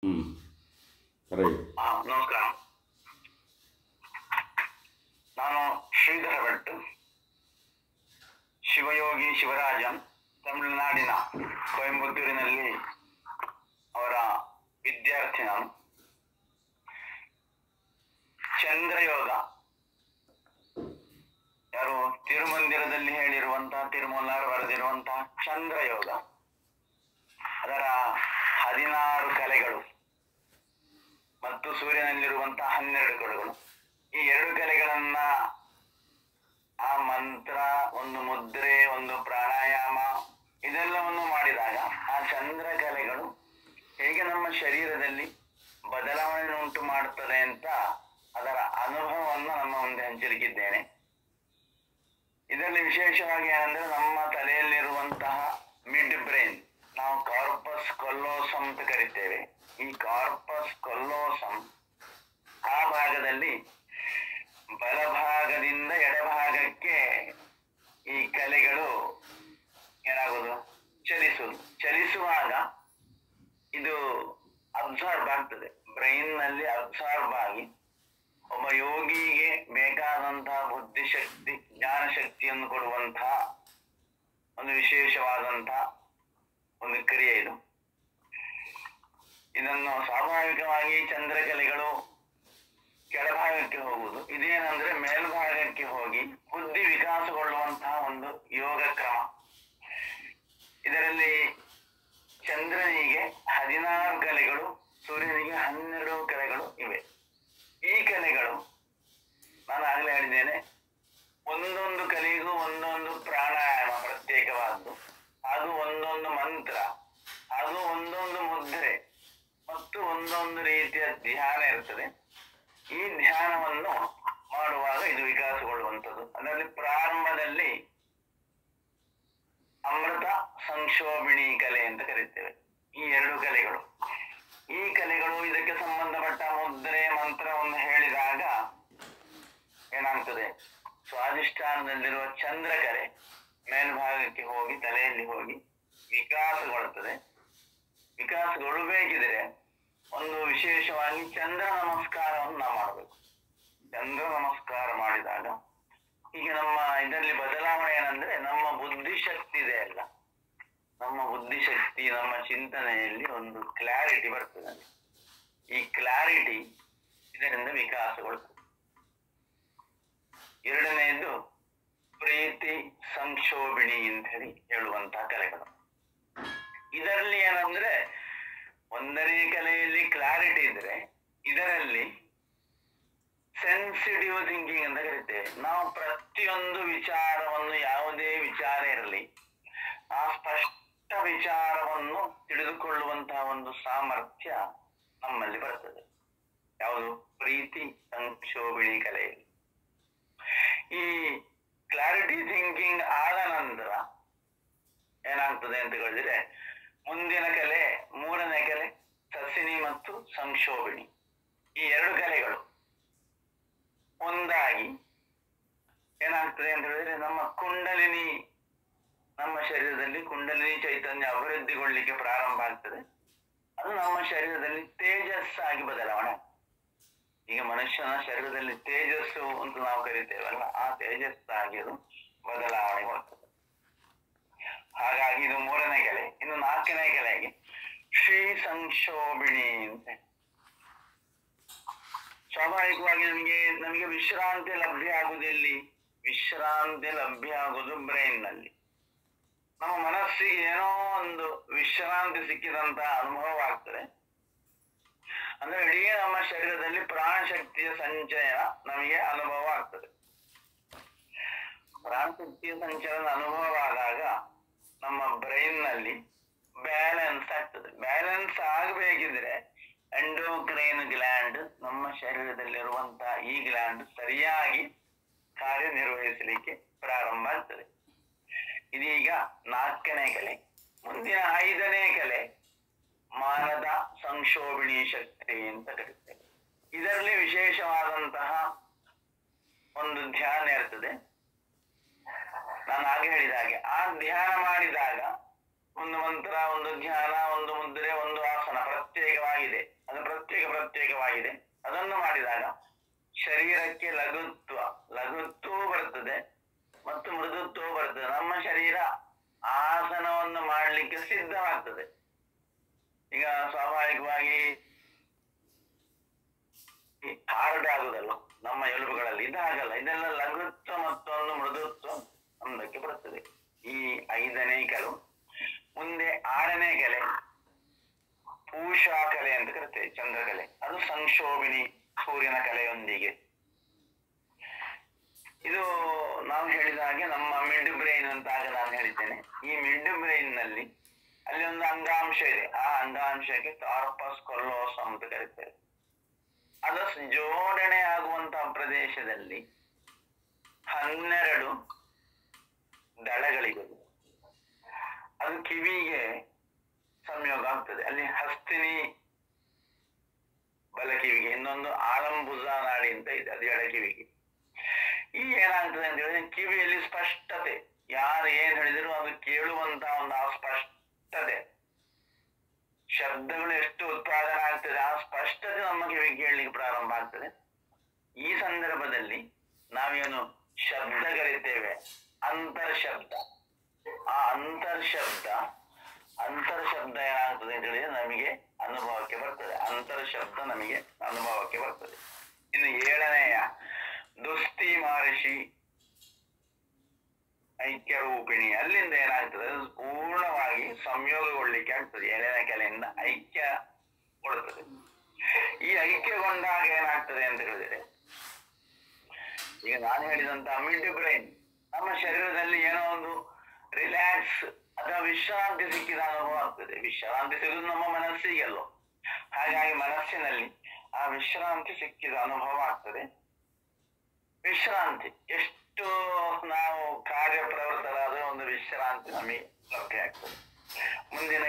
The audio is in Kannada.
ಹ್ಮ್ ರೈಟ್. ನಮಸ್ಕಾರ. ನಾನು ಶ್ರೀಧರ ಭಟ್, ಶಿವಯೋಗಿ ಶಿವರಾಜನ್, ತಮಿಳುನಾಡಿನ ಕೊಯಂಬತ್ತೂರಿನಲ್ಲಿ ಅವರ ವಿದ್ಯಾರ್ಥಿ. ನಾನು ಚಂದ್ರಯೋಗ, ಯಾರು ತಿರುಮಂದಿರದಲ್ಲಿ ಹೇಳಿರುವಂತಹ, ತಿರುಮಲಾರು ಬರೆದಿರುವಂತಹ ಚಂದ್ರಯೋಗ, ಅದರ 16 ಕಲೆಗಳು ಮತ್ತು ಸೂರ್ಯನಲ್ಲಿರುವಂತಹ 12 ಕಲೆಗಳು, ಈ 2 ಕಲೆಗಳನ್ನ, ಆ ಮಂತ್ರ, ಒಂದು ಮುದ್ರೆ, ಒಂದು ಪ್ರಾಣಾಯಾಮ, ಇದೆಲ್ಲವನ್ನು ಮಾಡಿದಾಗ ಆ ಚಂದ್ರ ಕಲೆಗಳು ಹೇಗೆ ನಮ್ಮ ಶರೀರದಲ್ಲಿ ಬದಲಾವಣೆ ಉಂಟು ಮಾಡುತ್ತದೆ ಅಂತ ಅದರ ಅನುಭವವನ್ನು ನಮ್ಮ ಮುಂದೆ ಹಂಚಲಿಕ್ಕಿದ್ದೇನೆ. ಇದರಲ್ಲಿ ವಿಶೇಷವಾಗಿ ಏನಂದ್ರೆ, ನಮ್ಮ ತಲೆಯಲ್ಲಿರುವಂತಹ ಮಿಡ್ ಬ್ರೈನ್, ನಾವು ಕಾರ್ಪಸ್ ಕೊಲ್ಲೋಸಮ್ ಅಂತ ಕರಿತೇವೆ. ಈ ಕಾರ್ಪಸ್ ಕೊಲ್ಲೋಸಮ್ ಆ ಭಾಗದಲ್ಲಿ ಬಲಭಾಗದಿಂದ ಎಡಭಾಗಕ್ಕೆ ಈ ಕಲೆಗಳು ಏನಾಗುವುದು, ಚಲಿಸುವಾಗ ಇದು ಅಬ್ಸಾರ್ಬ್ ಆಗ್ತದೆ, ಬ್ರೈನ್ ನಲ್ಲಿ ಅಬ್ಸಾರ್ಬ್ ಆಗಿ ಒಬ್ಬ ಯೋಗಿಗೆ ಬೇಕಾದಂತಹ ಬುದ್ಧಿಶಕ್ತಿ, ಜ್ಞಾನಶಕ್ತಿಯನ್ನು ಕೊಡುವಂತಹ ಒಂದು ವಿಶೇಷವಾದಂತಹ ಒಂದು ಕ್ರಿಯೆ ಇದು. ಇದನ್ನು ಸ್ವಾಭಾವಿಕವಾಗಿ ಚಂದ್ರಕಲೆಗಳು ಕೆಳಭಾಗಕ್ಕೆ ಹೋಗುವುದು, ಇದೇನಂದ್ರೆ ಮೇಲ್ಭಾಗಕ್ಕೆ ಹೋಗಿ ಬುದ್ಧಿ ವಿಕಾಸಗೊಳ್ಳುವಂತಹ ಒಂದು ಯೋಗ ಕ್ರಮ. ಇದರಲ್ಲಿ ಚಂದ್ರನಿಗೆ 16 ಕಲೆಗಳು, ಸೂರ್ಯನಿಗೆ 12 ಕಲೆಗಳು ಇವೆ. ಈ ಕಲೆಗಳು ನಾನು ಆಗಲೇ ಹೇಳಿದ್ದೇನೆ, ಒಂದೊಂದು ಕಲೆಗೂ ಒಂದೊಂದು ಪ್ರಾಣಾಯಾಮ ಪ್ರತ್ಯೇಕವಾದ್ದು, ಅದು ಒಂದೊಂದು ಮಂತ್ರ, ಅದು ಒಂದೊಂದು ಮುದ್ರೆ ಮತ್ತು ಒಂದೊಂದು ರೀತಿಯ ಧ್ಯಾನ ಇರ್ತದೆ. ಈ ಧ್ಯಾನವನ್ನು ಮಾಡುವಾಗ ಇದು ವಿಕಾಸಗೊಳ್ಳುವಂಥದ್ದು. ಅದರಲ್ಲಿ ಪ್ರಾರಂಭದಲ್ಲಿ ಅಮೃತ ಸಂಕ್ಷೋಭಿಣಿ ಕಲೆ ಅಂತ ಕರೀತೇವೆ. ಈ 2 ಕಲೆಗಳು, ಈ ಕಲೆಗಳು ಇದಕ್ಕೆ ಸಂಬಂಧಪಟ್ಟ ಮುದ್ರೆ ಮಂತ್ರವನ್ನು ಹೇಳಿದಾಗ ಏನಾಗ್ತದೆ, ಸ್ವಾಧಿಷ್ಠಾನದಲ್ಲಿರುವ ಚಂದ್ರಕಲೆ ಮೇಲ್ಭಾಗಕ್ಕೆ ಹೋಗಿ ತಲೆಯಲ್ಲಿ ಹೋಗಿ ವಿಕಾಸಗೊಳ್ಳುತ್ತದೆ. ವಿಕಾಸಗೊಳ್ಳಬೇಕಿದ್ರೆ ಒಂದು ವಿಶೇಷವಾಗಿ ಚಂದ್ರ ನಮಸ್ಕಾರವನ್ನು ನಾವು ಮಾಡಬೇಕು. ಚಂದ್ರ ನಮಸ್ಕಾರ ಮಾಡಿದಾಗ ಈಗ ನಮ್ಮ ಇದರಲ್ಲಿ ಬದಲಾವಣೆ ಏನಂದ್ರೆ, ನಮ್ಮ ಬುದ್ಧಿಶಕ್ತಿ ಇದೆ ಅಲ್ಲ, ನಮ್ಮ ಬುದ್ಧಿಶಕ್ತಿ, ನಮ್ಮ ಚಿಂತನೆಯಲ್ಲಿ ಒಂದು ಕ್ಲಾರಿಟಿ ಬರ್ತದೆ. ಈ ಕ್ಲಾರಿಟಿ ಇದರಿಂದ ವಿಕಾಸಗೊಳ್ಳುತ್ತದೆ. ಎರಡನೆಯದು ಪ್ರೀತಿ ಸಂಕ್ಷೋಭಿಣಿ ಅಂತ ಹೇಳಿ ಹೇಳುವಂತಹ ಕಲೆಗಳು. ಇದರಲ್ಲಿ ಏನಂದ್ರೆ, ಒಂದನೇ ಕಲೆಯಲ್ಲಿ ಕ್ಲಾರಿಟಿ ಇದ್ರೆ, ಇದರಲ್ಲಿ ಸೆನ್ಸಿಟಿವ್ ಥಿಂಕಿಂಗ್ ಅಂತ ಕರಿತೇವೆ. ನಾವು ಪ್ರತಿಯೊಂದು ವಿಚಾರವನ್ನು, ಯಾವುದೇ ವಿಚಾರ ಇರಲಿ, ಆ ಸ್ಪಷ್ಟ ವಿಚಾರವನ್ನು ತಿಳಿದುಕೊಳ್ಳುವಂತಹ ಒಂದು ಸಾಮರ್ಥ್ಯ ನಮ್ಮಲ್ಲಿ ಬರ್ತದೆ. ಯಾವುದು? ಪ್ರೀತಿ ಸಂಕ್ಷೋಭಿಣಿ ಕಲೆಯಲ್ಲಿ. ಈ ಕ್ಲಾರಿಟಿ ಥಿಂಕಿಂಗ್ ಆದ ನಂತರ ಏನಾಗ್ತದೆ ಅಂತ ಹೇಳಿದ್ರೆ, ಮುಂದಿನ ಕಲೆ, 3ನೇ ಕಲೆ ಸಸಿನಿ ಮತ್ತು ಸಂಕ್ಷೋಭಿಣಿ, ಈ 2 ಕಲೆಗಳು ಒಂದಾಗಿ ಏನಾಗ್ತದೆ ಅಂತ ಹೇಳಿದ್ರೆ, ನಮ್ಮ ಕುಂಡಲಿನಿ, ನಮ್ಮ ಶರೀರದಲ್ಲಿ ಕುಂಡಲಿನಿ ಚೈತನ್ಯ ಅಭಿವೃದ್ಧಿಗೊಳ್ಳಿಕ್ಕೆ ಪ್ರಾರಂಭ ಆಗ್ತದೆ. ಅದು ನಮ್ಮ ಶರೀರದಲ್ಲಿ ತೇಜಸ್ಸಾಗಿ ಬದಲಾವಣೆ. ಈಗ ಮನುಷ್ಯನ ಶರೀರದಲ್ಲಿ ತೇಜಸ್ಸು ಅಂತ ನಾವು ಕರಿತೇವಲ್ಲ, ಆ ತೇಜಸ್ಸಾಗಿ ಅದು ಬದಲಾವಣೆಗೊಳ್ತದೆ. ಹಾಗಾಗಿ ಇದು 3ನೇ ಕಲೆ. ಇನ್ನು 4ನೇ ಕಲೆಗೆ ಶ್ರೀ ಸಂಕ್ಷೋಭಿಣಿ ಅಂತ. ಸ್ವಾಭಾವಿಕವಾಗಿ ನಮಗೆ ವಿಶ್ರಾಂತಿ ಲಭ್ಯ ಆಗುವುದೆಲ್ಲಿ? ವಿಶ್ರಾಂತಿ ಲಭ್ಯ ಆಗುವುದು ಬ್ರೈನ್ ನಲ್ಲಿ. ನಮ್ಮ ಮನಸ್ಸಿಗೆ ಏನೋ ಒಂದು ವಿಶ್ರಾಂತಿ ಸಿಕ್ಕಿದಂತ ಅನುಭವ ಆಗ್ತದೆ. ಅಂದ್ರೆ ಇಡೀ ನಮ್ಮ ಶರೀರದಲ್ಲಿ ಪ್ರಾಣಶಕ್ತಿಯ ಸಂಚಯ ನಮಗೆ ಅನುಭವ ಆಗ್ತದೆ. ಪ್ರಾಣಶಕ್ತಿಯ ಸಂಚಯನ ಅನುಭವ ಆದಾಗ ನಮ್ಮ ಬ್ರೈನ್ ನಲ್ಲಿ ಬ್ಯಾಲೆನ್ಸ್ ಆಗ್ತದೆ. ಬ್ಯಾಲೆನ್ಸ್ ಆಗಬೇಕಿದ್ರೆ ಎಂಡೋಕ್ರೈನ್ ಗ್ಲ್ಯಾಂಡ್, ನಮ್ಮ ಶರೀರದಲ್ಲಿರುವಂತಹ ಈ ಗ್ಲ್ಯಾಂಡ್ ಸರಿಯಾಗಿ ಕಾರ್ಯನಿರ್ವಹಿಸಲಿಕ್ಕೆ ಪ್ರಾರಂಭ ಆಗ್ತದೆ. ಇದೀಗ 4ನೇ ಕಲೆ. ಮುಂದಿನ 5ನೇ ಕಲೆ ಮಾನದ ಸಂಕ್ಷೋಭಿಣಿ ಶಕ್ತಿ ಅಂತ ಕರೀತೇವೆ. ಇದರಲ್ಲಿ ವಿಶೇಷವಾದಂತಹ ಒಂದು ಧ್ಯಾನ ಇರ್ತದೆ. ನಾನು ಹಾಗೆ ಹೇಳಿದ ಹಾಗೆ, ಆ ಧ್ಯಾನ ಮಾಡಿದಾಗ ಒಂದು ಮಂತ್ರ, ಒಂದು ಧ್ಯಾನ, ಒಂದು ಮುದ್ರೆ, ಒಂದು ಆಸನ, ಪ್ರತ್ಯೇಕವಾಗಿದೆ, ಅದು ಪ್ರತ್ಯೇಕವಾಗಿದೆ. ಅದನ್ನು ಮಾಡಿದಾಗ ಶರೀರಕ್ಕೆ ಲಘುತ್ವವೂ ಬರ್ತದೆ ಮತ್ತು ಮೃದುತ್ವವೂ ಬರ್ತದೆ. ನಮ್ಮ ಶರೀರ ಆಸನವನ್ನು ಮಾಡಲಿಕ್ಕೆ ಸಿದ್ಧವಾಗ್ತದೆ. ಈಗ ಸ್ವಾಭಾವಿಕವಾಗಿ ಹಾರ್ಡ್ ಆಗುದಲ್ಲ ನಮ್ಮ ಎಲುಬುಗಳಲ್ಲಿ, ಇದಾಗಲ್ಲ. ಇದೆಲ್ಲ ಲಘುತ್ವ ಮತ್ತು ಒಂದು ಮೃದುತ್ವ ನಮ್ಮದಕ್ಕೆ ಬರ್ತದೆ. ಈ 5ನೇ ಕಲೆ. ಮುಂದೆ 6ನೇ ಕಲೆ ಪೂಷಾ ಕಲೆ ಅಂತ ಕರಿತೇವೆ, ಚಂದ್ರಕಲೆ. ಅದು ಸಂಕ್ಷೋಭಿನಿ ಸೂರ್ಯನ ಕಲೆಯೊಂದಿಗೆ. ಇದು ನಾವು ಹೇಳಿದ ಹಾಗೆ ನಮ್ಮ ಮಿಡ್ ಬ್ರೈನ್ ಅಂತ ಆಗ ನಾನು ಹೇಳಿದ್ದೇನೆ. ಈ ಮಿಡ್ ಬ್ರೈನ್ ನಲ್ಲಿ ಅಲ್ಲಿ ಒಂದು ಅಂಗಾಂಶ ಇದೆ. ಆ ಅಂಗಾಂಶಕ್ಕೆ ಕಾರ್ಪಸ್ ಕೊಲ್ಲೋಸಮ್ ಅಂತ ಕರಿತೇವೆ. ಅದು ಜೋಡಣೆ ಆಗುವಂತಹ ಪ್ರದೇಶದಲ್ಲಿ 12 ದಳಗಳಿವೆ. ಅದು ಕಿವಿಗೆ ಸಂಯೋಗ ಆಗ್ತದೆ. ಅಲ್ಲಿ ಹಸ್ತಿನಿ ಬಲ ಕಿವಿಗೆ, ಇನ್ನೊಂದು ಆಲಂಬುಜ ನಾಡಿ ಅಂತ ಇದೆ, ಅದು ಎಡ ಕಿವಿಗೆ. ಈ ಏನಾಗ್ತದೆ ಅಂತ ಹೇಳಿದ್ರೆ ಕಿವಿಯಲ್ಲಿ ಸ್ಪಷ್ಟತೆ, ಯಾರು ಏನ್ ಹೇಳಿದ್ರು ಅದು ಕೇಳುವಂತ ಒಂದು ಆ ಸ್ಪಷ್ಟತೆ, ಶಬ್ದಗಳು ಎಷ್ಟು ಉತ್ಪಾದನೆ ಆಗ್ತದೆ ಆ ಸ್ಪಷ್ಟತೆ ನಮ್ಮ ಕಿವಿಗೆ ಕೇಳಲಿಕ್ಕೆ ಪ್ರಾರಂಭ ಆಗ್ತದೆ. ಈ ಸಂದರ್ಭದಲ್ಲಿ ನಾವೇನು ಶಬ್ದ ಕರಿತೇವೆ ಅಂತರ್ಶಬ್ದ, ಆ ಅಂತರ್ಶಬ್ದ ಏನಾಗ್ತದೆ ಅಂತ ಹೇಳಿದ್ರೆ ನಮಗೆ ಅನುಭವಕ್ಕೆ ಬರ್ತದೆ. ಅಂತರ್ಶಬ್ದ ನಮಗೆ ಅನುಭವಕ್ಕೆ ಬರ್ತದೆ. ಇನ್ನು 7ನೆಯ ದುಸ್ತಿ ಮಹರ್ಷಿ ಐಕ್ಯ ರೂಪಿಣಿ, ಅಲ್ಲಿಂದ ಏನಾಗ್ತದೆ ಅದು ಪೂರ್ಣವಾಗಿ ಸಂಯೋಗಗೊಳ್ಳಿಕ್ಕೆ ಆಗ್ತದೆ. 7ನೇ ಕಲೆಯಿಂದ ಐಕ್ಯಗೊಳ್ಳುತ್ತದೆ. ಈ ಐಕ್ಯಗೊಂಡಾಗ ಏನಾಗ್ತದೆ ಅಂತ ಹೇಳಿದ್ರೆ, ಈಗ ನಾನು ಹೇಳಿದಂತಹ ಮಿಡ್ ಬ್ರೈನ್, ನಮ್ಮ ಶರೀರದಲ್ಲಿ ಏನೋ ಒಂದು ರಿಲ್ಯಾಕ್ಸ್ ಅಥವಾ ವಿಶ್ರಾಂತಿ ಸಿಕ್ಕಿದ ಅನುಭವ ಆಗ್ತದೆ. ವಿಶ್ರಾಂತಿ ಸಿಗುವುದು ನಮ್ಮ ಮನಸ್ಸಿಗೆ ಅಲ್ವ, ಹಾಗಾಗಿ ಮನಸ್ಸಿನಲ್ಲಿ ಆ ವಿಶ್ರಾಂತಿ ಸಿಕ್ಕಿದ ಅನುಭವ ಆಗ್ತದೆ. ವಿಶ್ರಾಂತಿ ಎಷ್ಟು ನಾವು ಕಾರ್ಯಪ್ರವೃತ್ತರಾದ ಒಂದು ವಿಶ್ರಾಂತಿ ನಮಗೆ ಲಭ್ಯ ಆಗ್ತದೆ. ಮುಂದಿನ